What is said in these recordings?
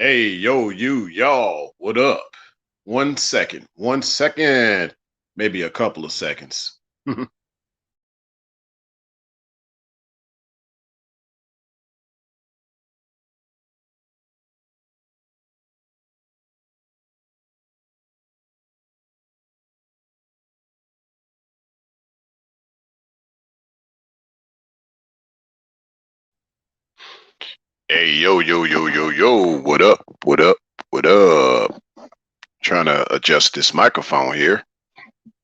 Hey, yo, y'all, what up? 1 second, 1 second, maybe a couple of seconds. Hey, yo, what up? What up? What up? Trying to adjust this microphone here.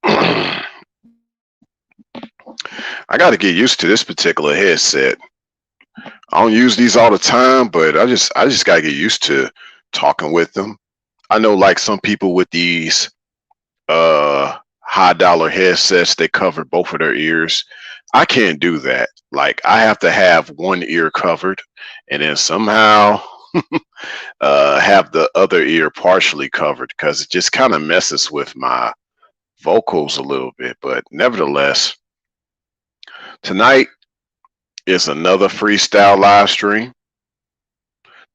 I got to get used to this particular headset. I don't use these all the time, but I just got to get used to talking with them. I know like some people with these high dollar headsets, they cover both of their ears. I can't do that. Like I have to have one ear covered and then somehow have the other ear partially covered because it just kind of messes with my vocals a little bit. But nevertheless, tonight is another freestyle live stream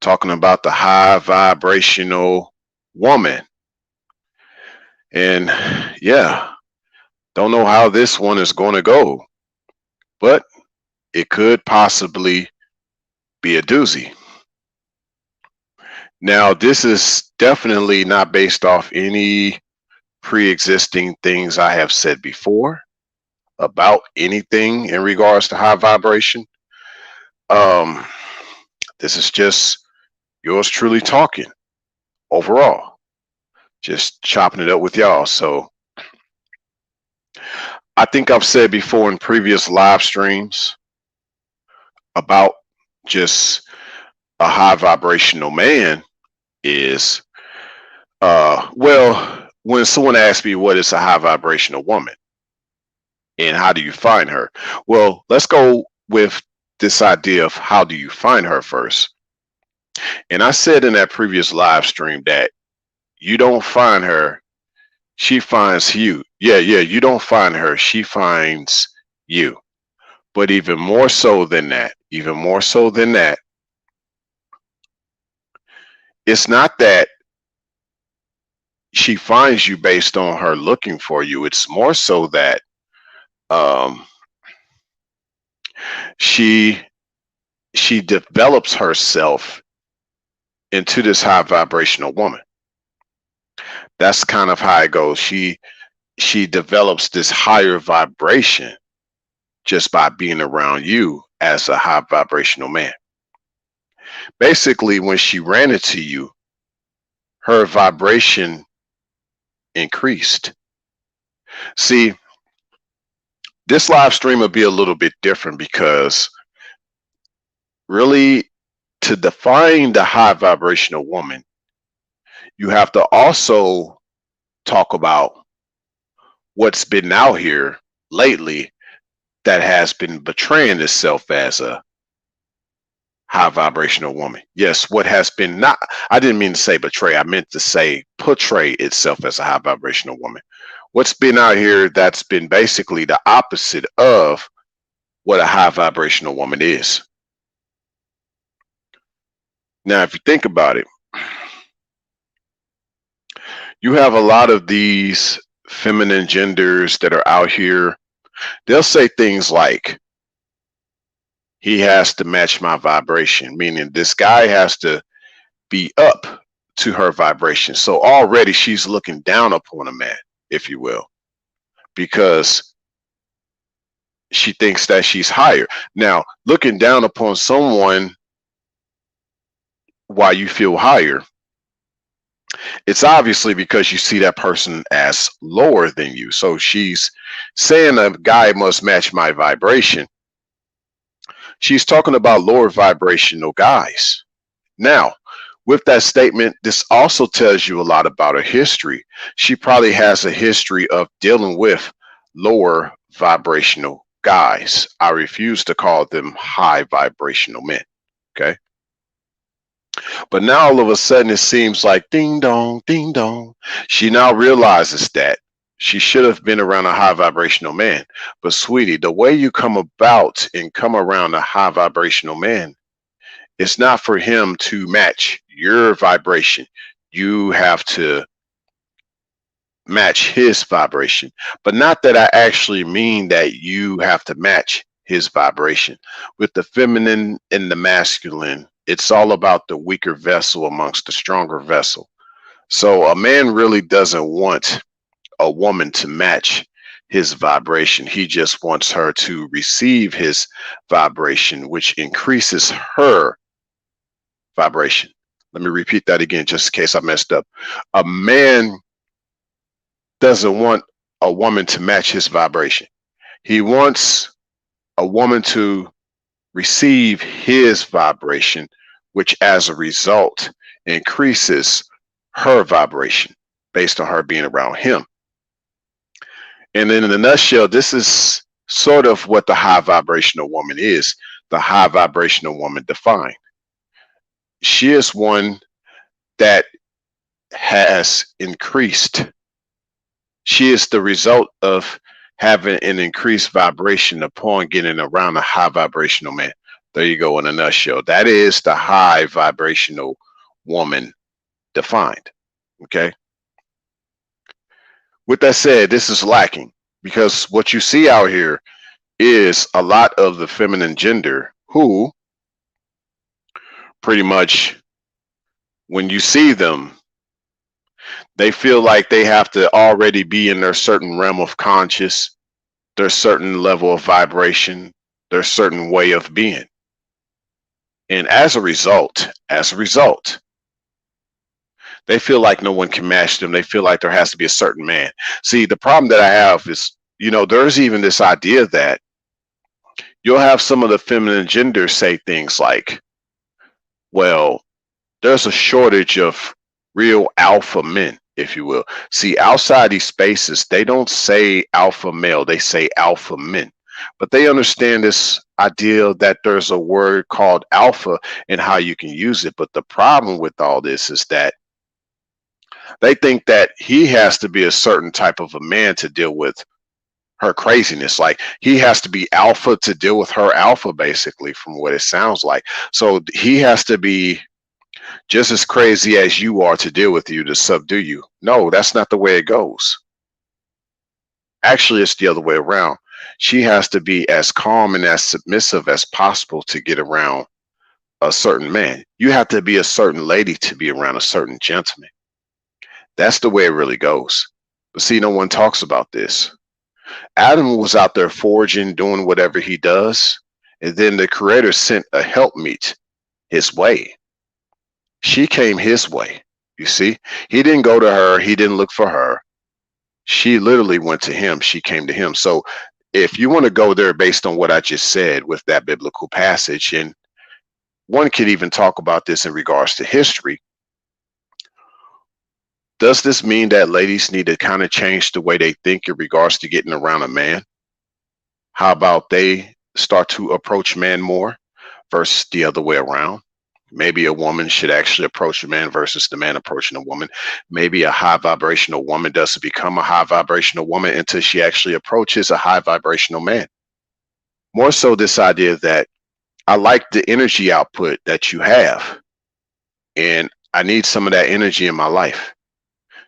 talking about the high vibrational woman. And yeah, don't know how this one is going to go, but it could possibly be a doozy. Now, this is definitely not based off any pre-existing things I have said before about anything in regards to high vibration. Um, this is just yours truly talking overall, just chopping it up with y'all. So I think I've said before in previous live streams about just a high vibrational man is well, when someone asks me what is a high vibrational woman and how do you find her, well, let's go with this idea of how do you find her first. And I said in that previous live stream that you don't find her, she finds you. Yeah, you don't find her, she finds you. But even more so than that, it's not that she finds you based on her looking for you. It's more so that um, she develops herself into this high vibrational woman. That's kind of how it goes. She develops this higher vibration just by being around you as a high vibrational man. Basically, when she ran into you, her vibration increased. See, this live stream will be a little bit different because really to define the high vibrational woman, you have to also talk about what's been out here lately that has been betraying itself as a high vibrational woman. Yes, what has been not, I didn't mean to say betray, I meant to say portray itself as a high vibrational woman. What's been out here that's been basically the opposite of what a high vibrational woman is. Now, if you think about it, you have a lot of these feminine genders that are out here. They'll say things like, he has to match my vibration, meaning this guy has to be up to her vibration. So already she's looking down upon a man, if you will, because she thinks that she's higher. Now, looking down upon someone while you feel higher, it's obviously because you see that person as lower than you. So she's saying a guy must match my vibration. She's talking about lower vibrational guys. Now, with that statement, this also tells you a lot about her history. She probably has a history of dealing with lower vibrational guys. I refuse to call them high vibrational men. Okay. But now all of a sudden it seems like ding dong, ding dong. She now realizes that she should have been around a high vibrational man. But sweetie, the way you come about and come around a high vibrational man It's not for him to match your vibration. You have to match his vibration. But not that I actually mean that you have to match his vibration. With the feminine and the masculine, it's all about the weaker vessel amongst the stronger vessel. So a man really doesn't want a woman to match his vibration. He just wants her to receive his vibration, which increases her vibration. Let me repeat that again, just in case I messed up. A man doesn't want a woman to match his vibration. He wants a woman to receive his vibration, which as a result increases her vibration based on her being around him. And then in a nutshell, this is sort of what the high vibrational woman is. The high vibrational woman defined. She is one that has increased. She is the result of having an increased vibration upon getting around a high vibrational man. There you go in a nutshell. That is the high vibrational woman defined. Okay. With that said, this is lacking because what you see out here is a lot of the feminine gender who pretty much, when you see them, they feel like they have to already be in their certain realm of conscious, their certain level of vibration, their certain way of being. And as a result, they feel like no one can match them. They feel like there has to be a certain man. See, the problem that I have is, there's even this idea that you'll have some of the feminine gender say things like, well, there's a shortage of real alpha men, if you will. See, outside these spaces, they don't say alpha male, they say alpha men. But they understand this idea that there's a word called alpha and how you can use it. But the problem with all this is that they think that he has to be a certain type of a man to deal with her craziness. Like he has to be alpha to deal with her alpha, basically, from what it sounds like. So he has to be just as crazy as you are to deal with you, to subdue you. No, that's not the way it goes. Actually, it's the other way around. She has to be as calm and as submissive as possible to get around a certain man. You have to be a certain lady to be around a certain gentleman. That's the way it really goes. But see, no one talks about this. Adam was out there foraging, doing whatever he does, and then the Creator sent a helpmeet his way. She came his way. You see, he didn't go to her. He didn't look for her. She literally went to him. She came to him. So if you want to go there based on what I just said with that biblical passage, and one could even talk about this in regards to history, does this mean that ladies need to kind of change the way they think in regards to getting around a man? How about they start to approach man more versus the other way around? Maybe a woman should actually approach a man versus the man approaching a woman. Maybe a high vibrational woman doesn't become a high vibrational woman until she actually approaches a high vibrational man. More so this idea that I like the energy output that you have, and I need some of that energy in my life.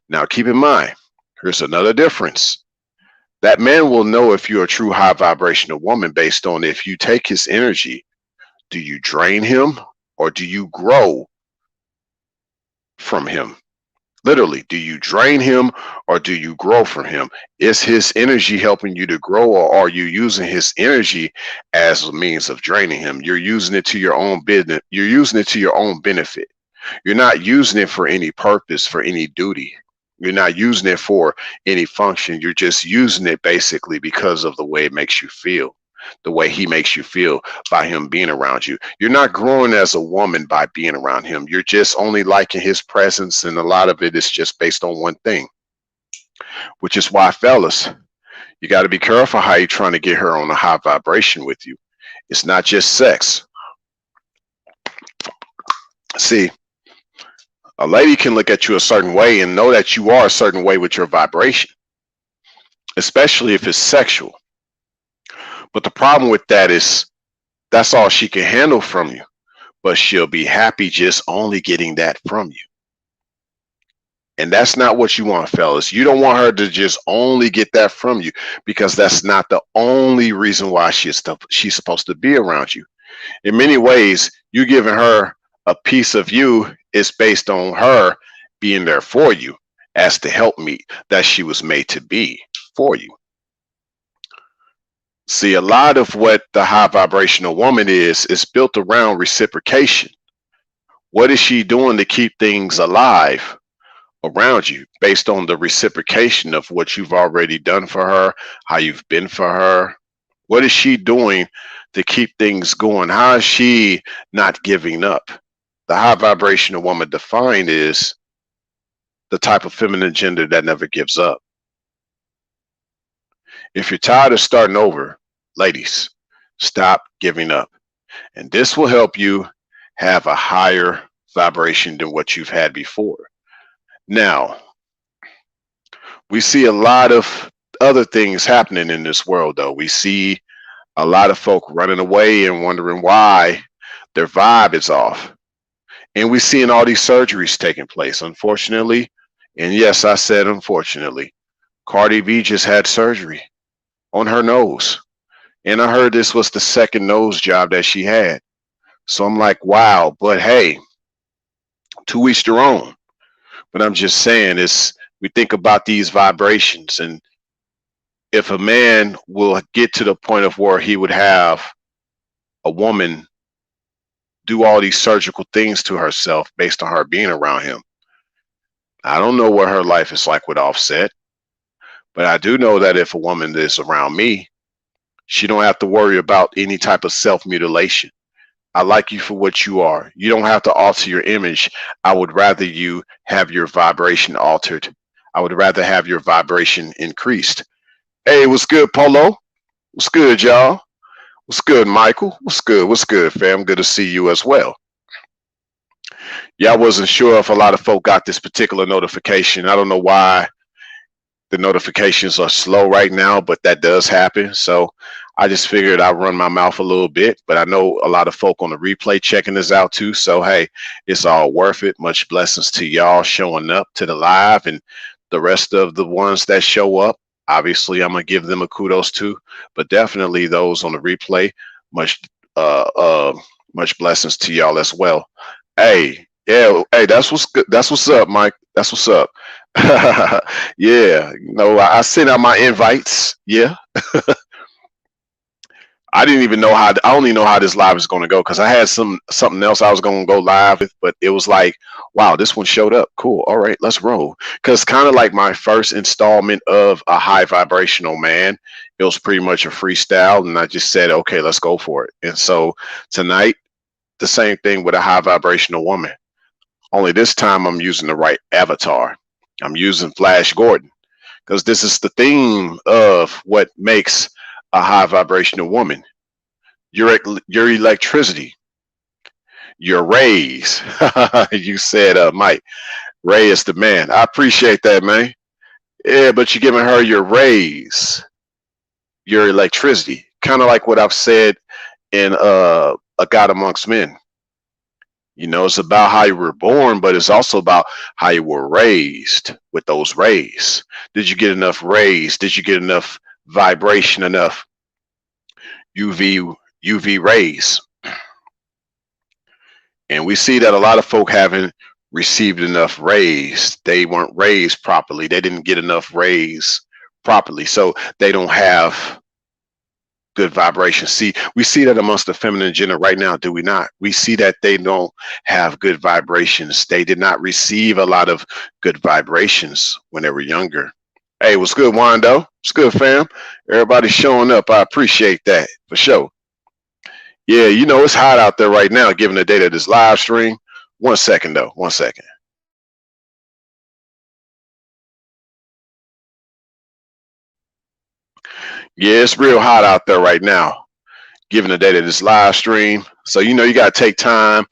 Now, keep in mind, here's another difference. That man will know if you're a true high vibrational woman based on if you take his energy, do you drain him or do you grow from him? Literally, do you drain him or do you grow from him? Is his energy helping you to grow, or are you using his energy as a means of draining him? You're using it to your own business. You're using it to your own benefit. You're not using it for any purpose, for any duty. You're not using it for any function. You're just using it basically because of the way it makes you feel, the way he makes you feel by him being around you. You're not growing as a woman by being around him. You're just only liking his presence, and a lot of it is just based on one thing, which is why, fellas, you got to be careful how you're trying to get her on a high vibration with you. It's not just sex. See, a lady can look at you a certain way and know that you are a certain way with your vibration, especially if it's sexual. But the problem with that is that's all she can handle from you. but she'll be happy just only getting that from you. And that's not what you want, fellas. You don't want her to just only get that from you, because that's not the only reason why she's supposed to be around you. In many ways, you giving her a piece of you is based on her being there for you as the helpmeet that she was made to be for you. See, a lot of what the high vibrational woman is built around reciprocation. What is she doing to keep things alive around you based on the reciprocation of what you've already done for her, how you've been for her? What is she doing to keep things going? How is she not giving up? The high vibrational woman defined is the type of feminine gender that never gives up. If you're tired of starting over, ladies, stop giving up. And this will help you have a higher vibration than what you've had before. Now, we see a lot of other things happening in this world, though. We see a lot of folk running away and wondering why their vibe is off. And we're seeing all these surgeries taking place, unfortunately. And yes, I said unfortunately. Cardi B just had surgery on her nose. And I heard this was the second nose job that she had. So I'm like, wow, but hey, to each their own. But I'm just saying, we think about these vibrations, and if a man will get to the point of where he would have a woman do all these surgical things to herself based on her being around him, I don't know what her life is like with Offset, but I do know that if a woman is around me, she don't have to worry about any type of self-mutilation. I like you for what you are. You don't have to alter your image. I would rather you have your vibration altered. I would rather have your vibration increased. Hey, what's good, Polo? What's good, y'all? What's good, Michael? What's good? What's good, fam? Good to see you as well. Yeah, I wasn't sure if a lot of folk got this particular notification. I don't know why the notifications are slow right now, but that does happen. So I just figured I'd run my mouth a little bit, but I know a lot of folk on the replay checking this out too. So, hey, it's all worth it. Much blessings to y'all showing up to the live, and the rest of the ones that show up. Obviously, I'm going to give them a kudos too, but definitely those on the replay, much blessings to y'all as well. Hey, yeah, hey, that's what's good. That's what's up, Mike. That's what's up. Yeah, I sent out my invites. Yeah. I didn't even know I only know how this live is going to go, because I had something else I was going to go live with, but it was like, wow, this one showed up. Cool. All right, let's roll. Because kind of like my first installment of a high vibrational man, it was pretty much a freestyle, and I just said, okay, let's go for it. And so tonight, the same thing with a high vibrational woman. Only this time I'm using the right avatar. I'm using Flash Gordon, because this is the theme of what makes a high vibrational woman. Your electricity, your rays. You said, Mike, Ray is the man. I appreciate that, man. Yeah, but you're giving her your rays, your electricity, kind of like what I've said in A God Amongst Men. It's about how you were born, but it's also about how you were raised with those rays. Did you get enough rays? Did you get enough vibration, enough UV rays? And we see that a lot of folk haven't received enough rays. They weren't raised properly. They didn't get enough rays properly, so they don't have good vibration. See, we see that amongst the feminine gender right now, do we not? We see that they don't have good vibrations. They did not receive a lot of good vibrations when they were younger. Hey, what's good, Wando? What's good, fam? Everybody's showing up. I appreciate that for sure. Yeah, it's hot out there right now, given the date of this live stream. 1 second, though. 1 second. Yeah, it's real hot out there right now, given the date of this live stream. So, you got to take time,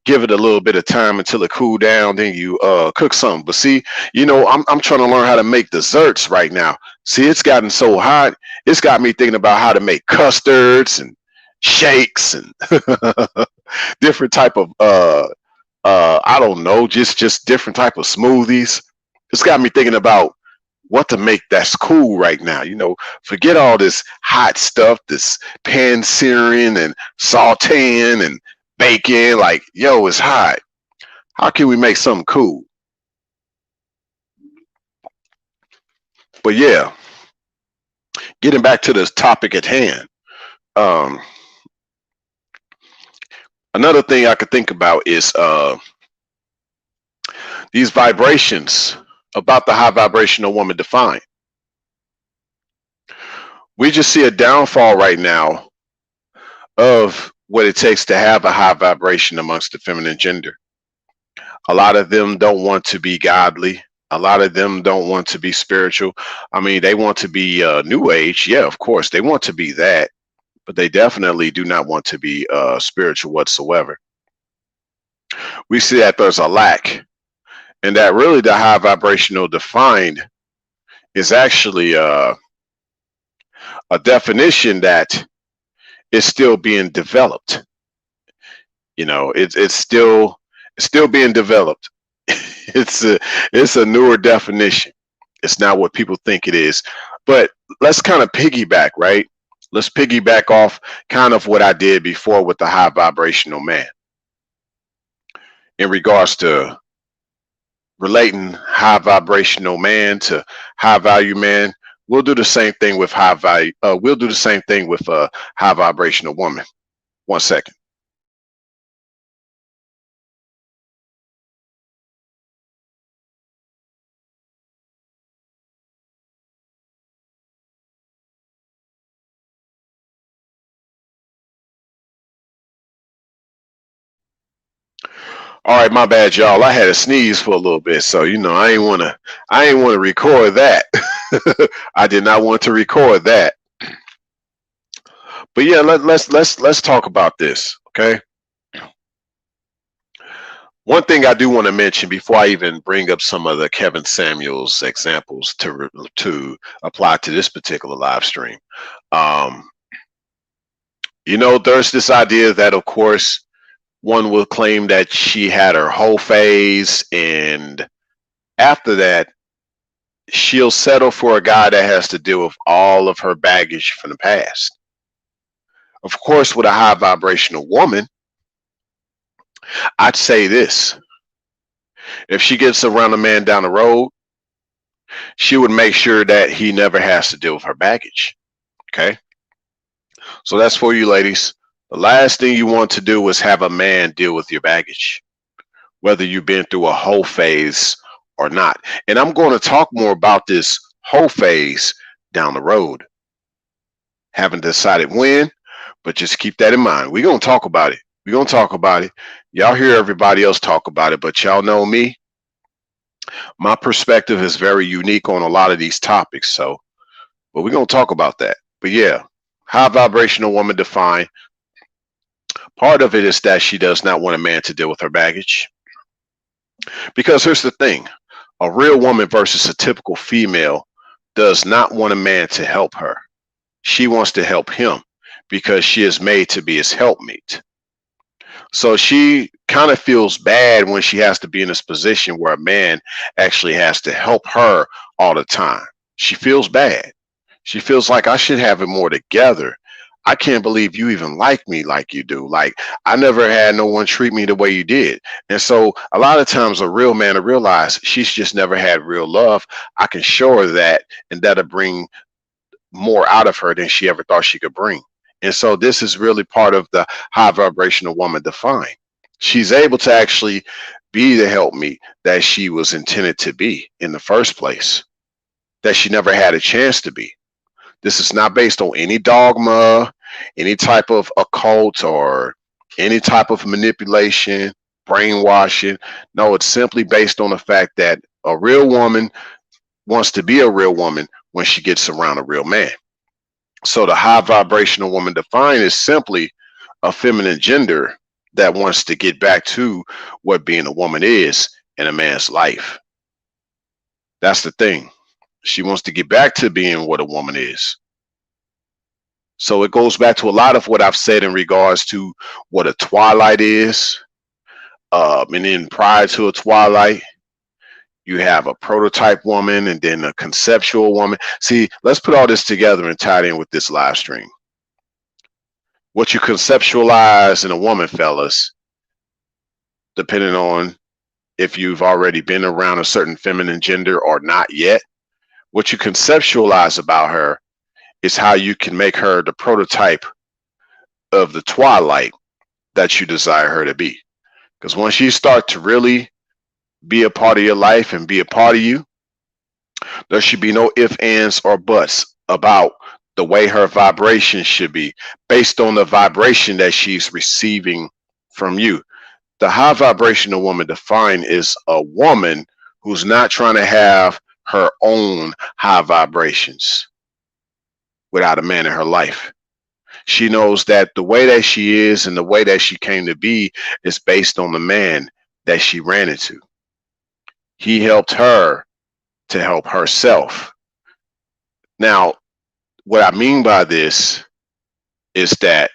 give it a little bit of time until it cool down, then you cook something. But see, I'm trying to learn how to make desserts right now. See, it's gotten so hot, it's got me thinking about how to make custards and shakes and different type of I don't know, just different type of smoothies. It's got me thinking about what to make that's cool right now. You know, forget all this hot stuff, this pan searing and sauteing and baking. Like, yo, it's hot. How can we make something cool? But yeah, getting back to this topic at hand. Um, Another thing I could think about is these vibrations about the high vibrational woman defined. We just see a downfall right now of what it takes to have a high vibration amongst the feminine gender. A lot of them don't want to be godly. A lot of them don't want to be spiritual. I mean, they want to be new age. Yeah, of course, they want to be that, but they definitely do not want to be spiritual whatsoever. We see that there's a lack, and that really the high vibrational defined is actually a definition that is still being developed. You know, it's still being developed. it's a newer definition. It's not what people think it is. But let's kind of piggyback, right? Let's piggyback off kind of what I did before with the high vibrational man in regards to relating high vibrational man to high value man. We'll do the same thing with high value. We'll do the same thing with high vibrational woman. 1 second. All right, my bad, y'all. I had a sneeze for a little bit, so you know I ain't want to record that. I did not want to record that. But yeah, let's talk about this, okay? One thing I do want to mention before I even bring up some of the Kevin Samuels examples to apply to this particular live stream. Um, you know, there's this idea that, of course, one will claim that she had her whole phase, and after that, she'll settle for a guy that has to deal with all of her baggage from the past. Of course, with a high vibrational woman, I'd say this. If she gets around a man down the road, she would make sure that he never has to deal with her baggage. Okay? So that's for you ladies. The last thing you want to do is have a man deal with your baggage, whether you've been through a whole phase or not. And I'm going to talk more about this whole phase down the road. Haven't decided when, but just keep that in mind. We're going to talk about it. We're going to talk about it. Y'all hear everybody else talk about it, but y'all know me. My perspective is very unique on a lot of these topics. So, but we're going to talk about that. But yeah, high vibrational woman defined. Part of it is that she does not want a man to deal with her baggage. Because here's the thing. A real woman versus a typical female does not want a man to help her. She wants to help him because she is made to be his helpmate. So she kind of feels bad when she has to be in this position where a man actually has to help her all the time. She feels bad. She feels like I should have it more together. I can't believe you even like me like you do. Like, I never had no one treat me the way you did. And so a lot of times a real man will realize she's just never had real love. I can show her that, and that'll bring more out of her than she ever thought she could bring. And so this is really part of the high vibrational woman defined. She's able to actually be the helpmeet that she was intended to be in the first place, that she never had a chance to be. This is not based on any dogma, any type of occult, or any type of manipulation, brainwashing. No, it's simply based on the fact that a real woman wants to be a real woman when she gets around a real man. So the high vibrational woman defined is simply a feminine gender that wants to get back to what being a woman is in a man's life. That's the thing. She wants to get back to being what a woman is. So it goes back to a lot of what I've said in regards to what a twilight is. And then prior to a twilight, you have a prototype woman and then a conceptual woman. See, let's put all this together and tie it in with this live stream. What you conceptualize in a woman, fellas, depending on if you've already been around a certain feminine gender or not yet, what you conceptualize about her is how you can make her the prototype of the twilight that you desire her to be. Because once you start to really be a part of your life and be a part of you, there should be no ifs, ands, or buts about the way her vibration should be based on the vibration that she's receiving from you. The high vibrational woman defined is a woman who's not trying to have her own high vibrations without a man in her life. She knows that the way that she is and the way that she came to be is based on the man that she ran into. He helped her to help herself. Now, what I mean by this is that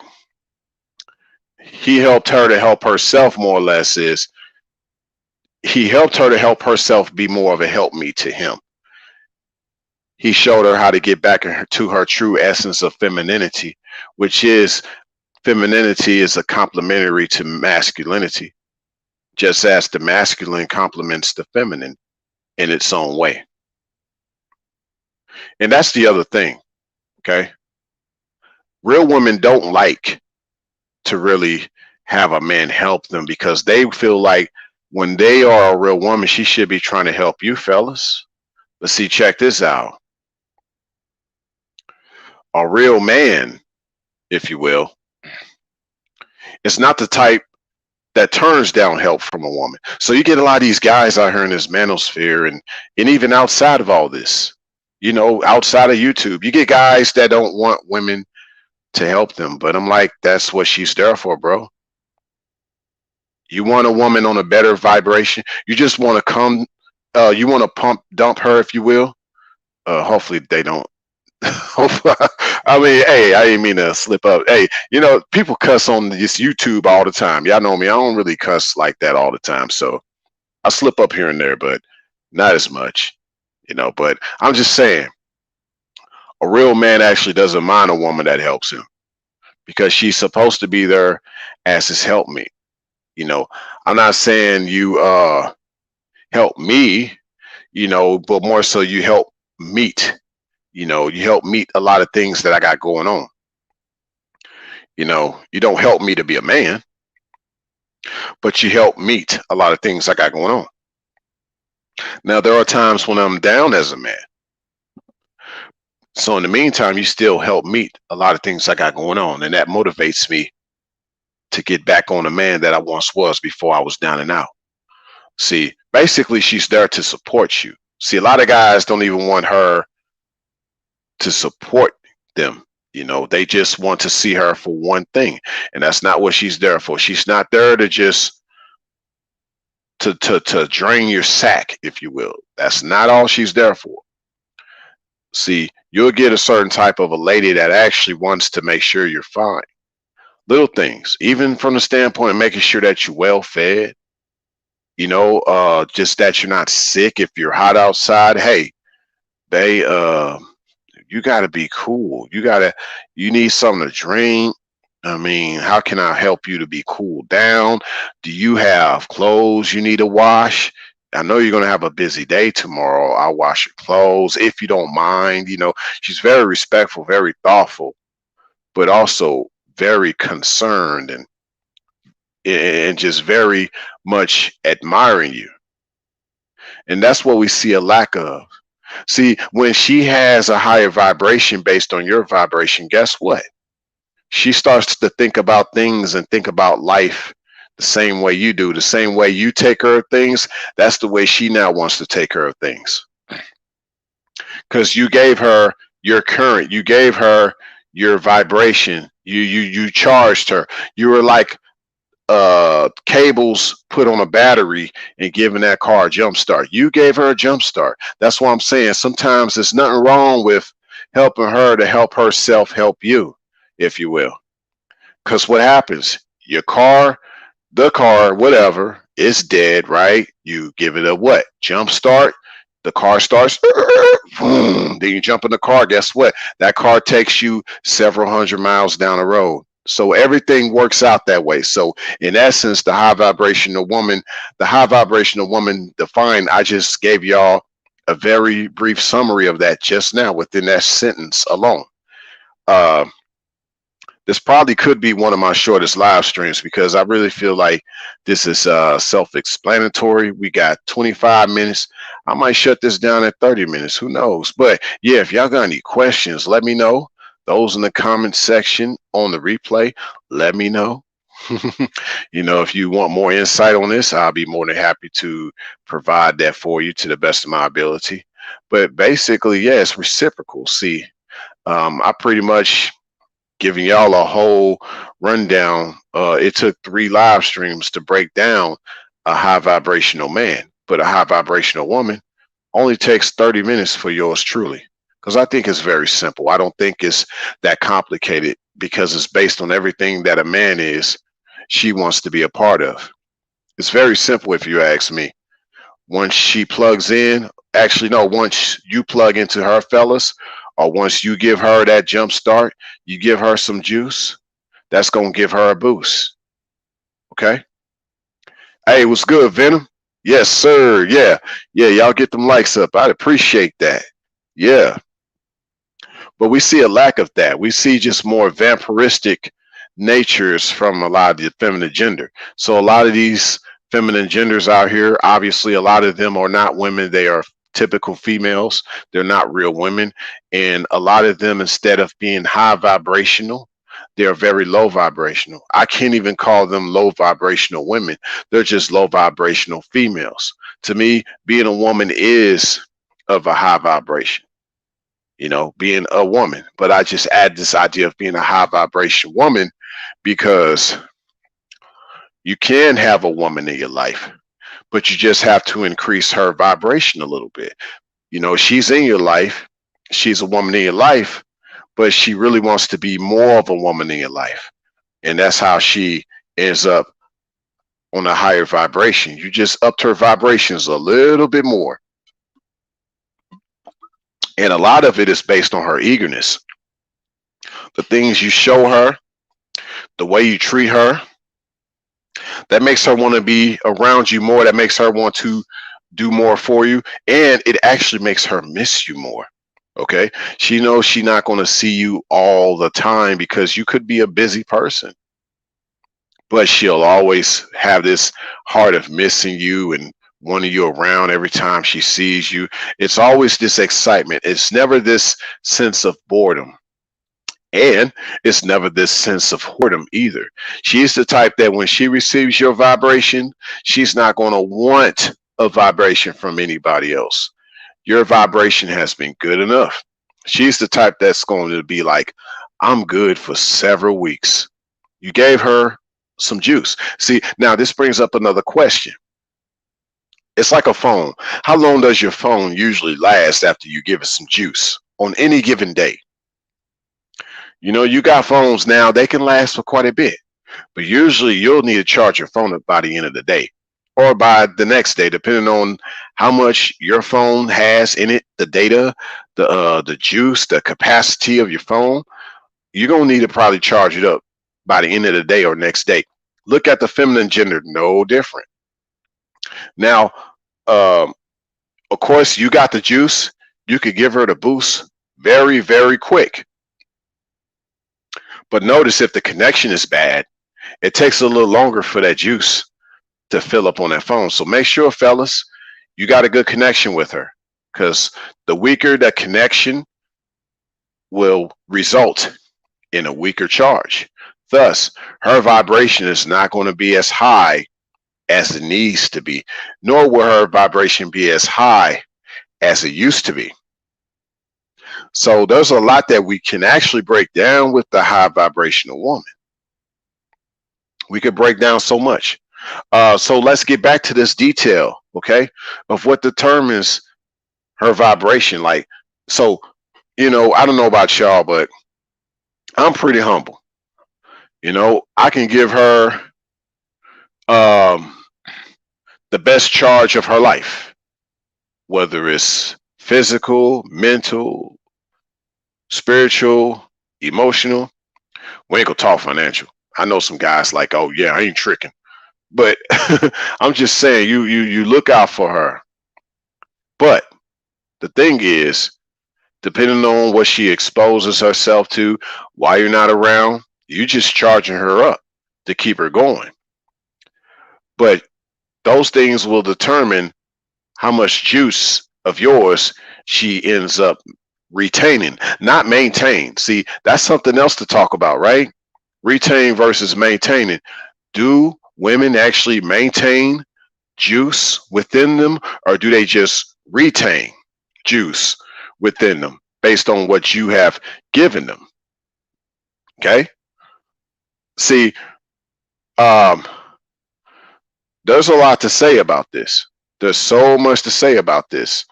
he helped her to help herself, more or less, is he helped her to help herself be more of a helpmeet to him. He showed her how to get back to her true essence of femininity, which is femininity is a complementary to masculinity, just as the masculine complements the feminine in its own way. And that's the other thing, okay? Real women don't like to really have a man help them because they feel like when they are a real woman, she should be trying to help you, fellas. But see, check this out. A real man, if you will, is not the type that turns down help from a woman. So you get a lot of these guys out here in this manosphere and even outside of all this, you know, outside of YouTube, you get guys that don't want women to help them. But I'm like, that's what she's there for, bro. You want a woman on a better vibration. You just want to come, you want to dump her, if you will. Hopefully they don't. I mean, hey, I didn't mean to slip up. Hey, you know, people cuss on this YouTube all the time. Y'all know me. I don't really cuss like that all the time. So I slip up here and there, but not as much, you know. But I'm just saying, a real man actually doesn't mind a woman that helps him because she's supposed to be there as his helpmate. You know, I'm not saying you help me, you know, but more so you help meet. You know, you help meet a lot of things that I got going on. You know, you don't help me to be a man, but you help meet a lot of things I got going on. Now, there are times when I'm down as a man. So in the meantime, you still help meet a lot of things I got going on. And that motivates me to get back on the man that I once was before I was down and out. See, basically, she's there to support you. See, a lot of guys don't even want her to support them. You know, they just want to see her for one thing, and that's not what she's there for. She's not there to just to drain your sack, if you will. That's not all she's there for. See, you'll get a certain type of a lady that actually wants to make sure you're fine. Little things, even from the standpoint of making sure that you're well fed, you know, just that you're not sick. If you're hot outside, hey, they you got to be cool. You need something to drink. I mean, how can I help you to be cooled down? Do you have clothes you need to wash? I know you're going to have a busy day tomorrow. I'll wash your clothes if you don't mind. You know, she's very respectful, very thoughtful, but also very concerned and just very much admiring you. And that's what we see a lack of. See, when she has a higher vibration based on your vibration, guess what? She starts to think about things and think about life the same way you do. The same way you take care of things, that's the way she now wants to take care of things. Because you gave her your current, you gave her your vibration, you charged her. You were like cables put on a battery and giving that car a jump start. You gave her a jump start. That's what I'm saying. Sometimes there's nothing wrong with helping her to help herself help you. if you will. Because what happens? Your car, the car, whatever, is dead, right? You give it a what? Jump start. The car starts. Then you jump in the car. Guess what? That car takes you several hundred miles down the road. So everything works out that way. So in essence, the high vibrational woman defined, I just gave y'all a very brief summary of that just now within that sentence alone. Uh, this probably could be one of my shortest live streams because I really feel like this is self-explanatory. We got 25 minutes. I might shut this down at 30 minutes. Who knows? But yeah, if y'all got any questions, let me know. Those in the comment section on the replay, let me know. If you want more insight on this, I'll be more than happy to provide that for you to the best of my ability. But basically, yeah, it's reciprocal. See, I pretty much giving y'all a whole rundown. It took 3 live streams to break down a high vibrational man, but a high vibrational woman only takes 30 minutes for yours truly. Because I think it's very simple. I don't think it's that complicated because it's based on everything that a man is, she wants to be a part of. It's very simple if you ask me. Once she plugs in, actually, no, once you plug into her, fellas, or once you give her that jump start, you give her some juice, that's going to give her a boost. Okay? Hey, what's good, Venom? Yes, sir. Yeah. Yeah, y'all get them likes up. I'd appreciate that. Yeah. But we see a lack of that. We see just more vampiristic natures from a lot of the feminine gender. So a lot of these feminine genders out here, obviously a lot of them are not women. They are typical females. They're not real women. And a lot of them, instead of being high vibrational, they're very low vibrational. I can't even call them low vibrational women. They're just low vibrational females. To me, being a woman is of a high vibration, being a woman. But I just add this idea of being a high vibration woman because you can have a woman in your life, but you just have to increase her vibration a little bit. She's in your life, she's a woman in your life, but she really wants to be more of a woman in your life. And that's how she ends up on a higher vibration. You just upped her vibrations a little bit more. And a lot of it is based on her eagerness. The things you show her, the way you treat her, that makes her want to be around you more. That makes her want to do more for you. And it actually makes her miss you more. Okay. She knows she's not going to see you all the time because you could be a busy person. But she'll always have this heart of missing you and wanting you around every time she sees you. It's always this excitement. It's never this sense of boredom. And it's never this sense of whoredom either. She's the type that when she receives your vibration, she's not going to want a vibration from anybody else. Your vibration has been good enough. She's the type that's going to be like, I'm good for several weeks. You gave her some juice. See, now this brings up another question. It's like a phone. How long does your phone usually last after you give it some juice on any given day? You got phones now, they can last for quite a bit, but usually you'll need to charge your phone up by the end of the day or by the next day, depending on how much your phone has in it, the data, the juice, the capacity of your phone. You're going to need to probably charge it up by the end of the day or next day. Look at the feminine gender, no different. Now, of course, you got the juice. You could give her the boost very, very quick. But notice if the connection is bad, it takes a little longer for that juice to fill up on that phone. So make sure, fellas, you got a good connection with her, because the weaker that connection will result in a weaker charge. Thus, her vibration is not going to be as high as it needs to be, nor will her vibration be as high as it used to be. So there's a lot that we can actually break down with the high vibrational woman. We could break down so much. So let's get back to this detail, okay, of what determines her vibration. Like, so, I don't know about y'all, but I'm pretty humble. You know, I can give her um, the best charge of her life, whether it's physical, mental, spiritual, emotional. We ain't gonna talk financial. I know some guys like, oh yeah, I ain't tricking. But I'm just saying, you look out for her. But the thing is, depending on what she exposes herself to while you're not around, you just charging her up to keep her going. But those things will determine how much juice of yours she ends up retaining, not maintain. See, that's something else to talk about, right? Retain versus maintaining. Do women actually maintain juice within them, or do they just retain juice within them based on what you have given them? Okay. See, um, there's a lot to say about this. There's so much to say about this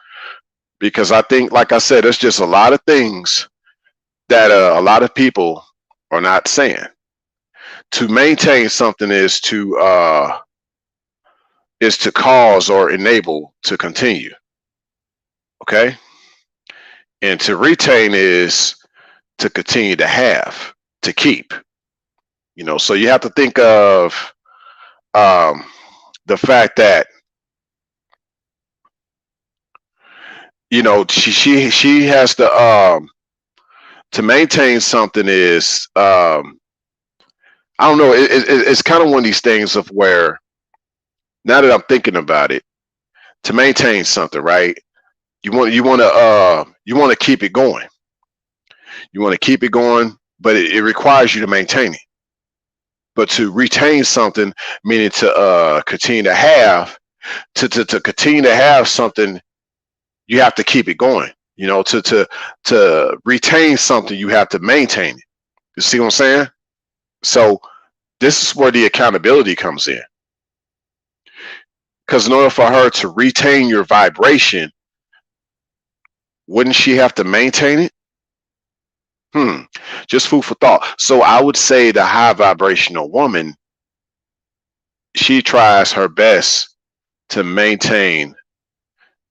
because I think, like I said, there's just a lot of things that a lot of people are not saying. To maintain something is to cause or enable to continue. Okay, and to retain is to continue to have, to keep. You know, so you have to think of um, the fact that you know she has to maintain something is I don't know. It's kind of one of these things of where now that I'm thinking about it, to maintain something, right? You want to keep it going. You want to keep it going, but it requires you to maintain it. But to retain something, meaning to continue to have, to continue to have something, you have to keep it going. You know, to retain something, you have to maintain it. You see what I'm saying? So this is where the accountability comes in. Because in order for her to retain your vibration, wouldn't she have to maintain it? Just food for thought. So I would say the high vibrational woman, she tries her best to maintain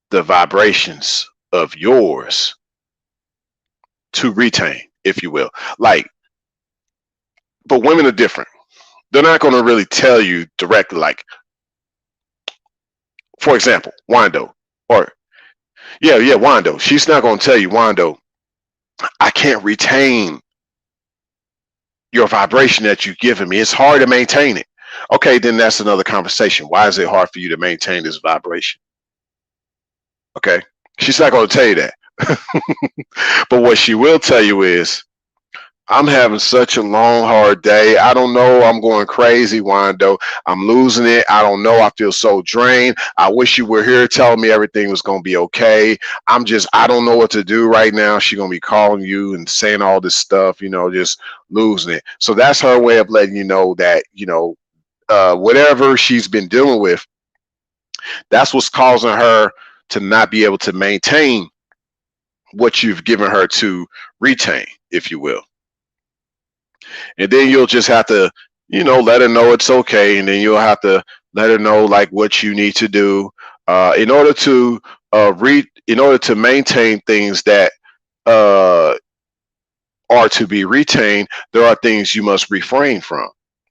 the vibrations of yours to retain, if you will. Like, but women are different. They're not going to really tell you directly, like, for example, Wando, or yeah, Wando. She's not going to tell you, Wando, I can't retain your vibration that you've given me. It's hard to maintain it. Okay, then that's another conversation. Why is it hard for you to maintain this vibration? Okay, she's not going to tell you that. But what she will tell you is, I'm having such a long, hard day. I don't know. I'm going crazy, Wando. I'm losing it. I don't know. I feel so drained. I wish you were here telling me everything was going to be okay. I don't know what to do right now. She's going to be calling you and saying all this stuff, you know, just losing it. So that's her way of letting you know that, you know, whatever she's been dealing with, that's what's causing her to not be able to maintain what you've given her to retain, if you will. And then you'll just have to, you know, let her know it's okay, and then you'll have to let her know like what you need to do in order to in order to maintain things that uh, are to be retained. There are things you must refrain from.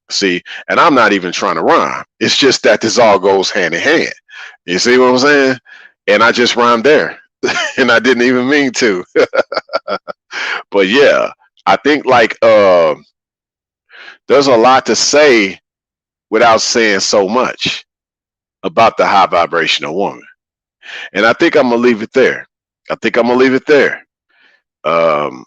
See, and I'm not even trying to rhyme. It's just that this all goes hand in hand. You see what I'm saying? And I just rhymed there, and I didn't even mean to. But yeah, I think like there's a lot to say without saying so much about the high vibrational woman. And I think I'm gonna leave it there. I think I'm gonna leave it there. Um,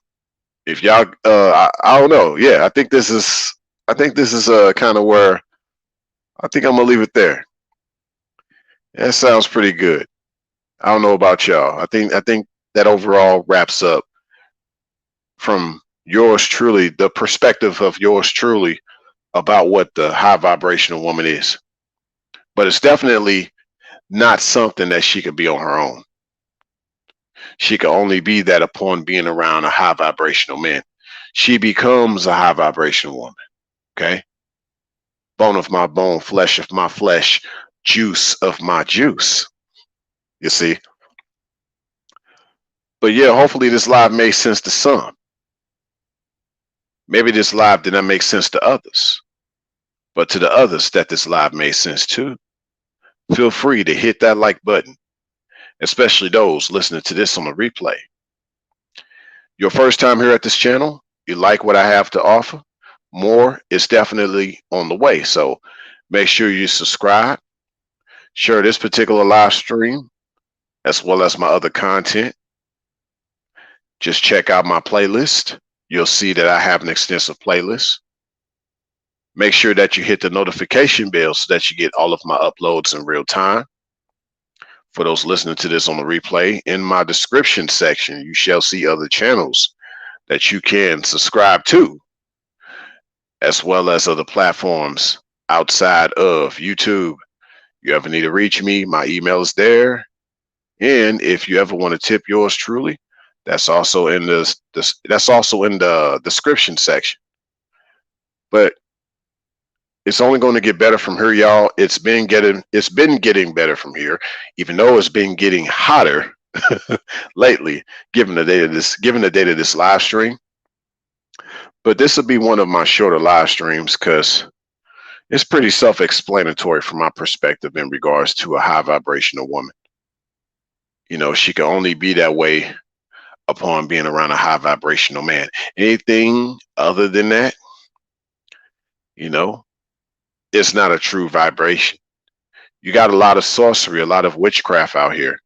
if y'all, I don't know. Yeah, I think this is kind of where I think I'm gonna leave it there. That sounds pretty good. I don't know about y'all. I think that overall wraps up from yours truly, the perspective of yours truly about what the high vibrational woman is. But it's definitely not something that she could be on her own. She can only be that upon being around a high vibrational man. she becomes a high vibrational woman. Okay. Bone of my bone, flesh of my flesh, juice of my juice. You see? But yeah, hopefully this live made sense to some. Maybe this live did not make sense to others. But to the others that this live made sense to, feel free to hit that like button, especially those listening to this on the replay. Your first time here at this channel, you like what I have to offer, more is definitely on the way. So make sure you subscribe, share this particular live stream, as well as my other content. Just check out my playlist. You'll see that I have an extensive playlist. Make sure that you hit the notification bell so that you get all of my uploads in real time. For those listening to this on the replay, in my description section, you shall see other channels that you can subscribe to, as well as other platforms outside of YouTube. You ever need to reach me, my email is there. And if you ever want to tip yours truly, that's also in the description section. But it's only going to get better from here, y'all. It's been getting better from here, even though it's been getting hotter lately, given the date of this live stream. But this will be one of my shorter live streams because it's pretty self-explanatory from my perspective in regards to a high vibrational woman. You know, she can only be that way upon being around a high vibrational man. Anything other than that, you know, it's not a true vibration. You got a lot of sorcery, a lot of witchcraft out here.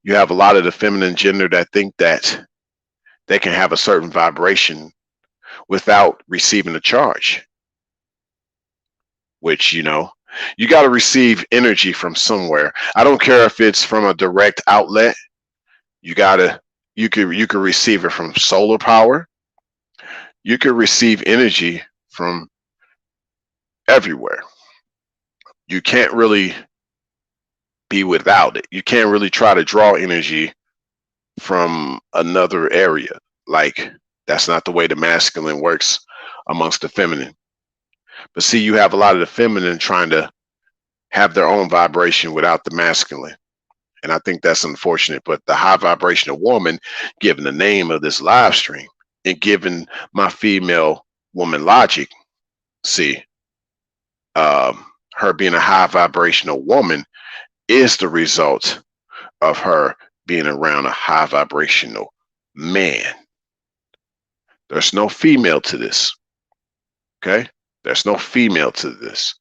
You have a lot of the feminine gender that think that they can have a certain vibration without receiving a charge, which, you know, you got to receive energy from somewhere. I don't care if it's from a direct outlet. You could receive it from solar power. You could receive energy from everywhere. You can't really be without it. You can't really try to draw energy from another area. Like, that's not the way the masculine works amongst the feminine. But see, you have a lot of the feminine trying to have their own vibration without the masculine. And I think that's unfortunate. But the high vibrational woman, given the name of this live stream and given my female woman logic, see, her being a high vibrational woman is the result of her being around a high vibrational man. There's no female to this. Okay? There's no female to this.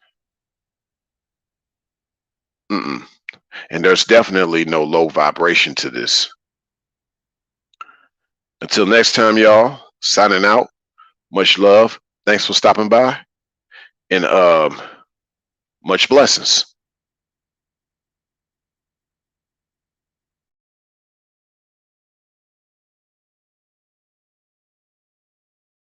And there's definitely no low vibration to this. Until next time, y'all, signing out. Much love. Thanks for stopping by. And much blessings.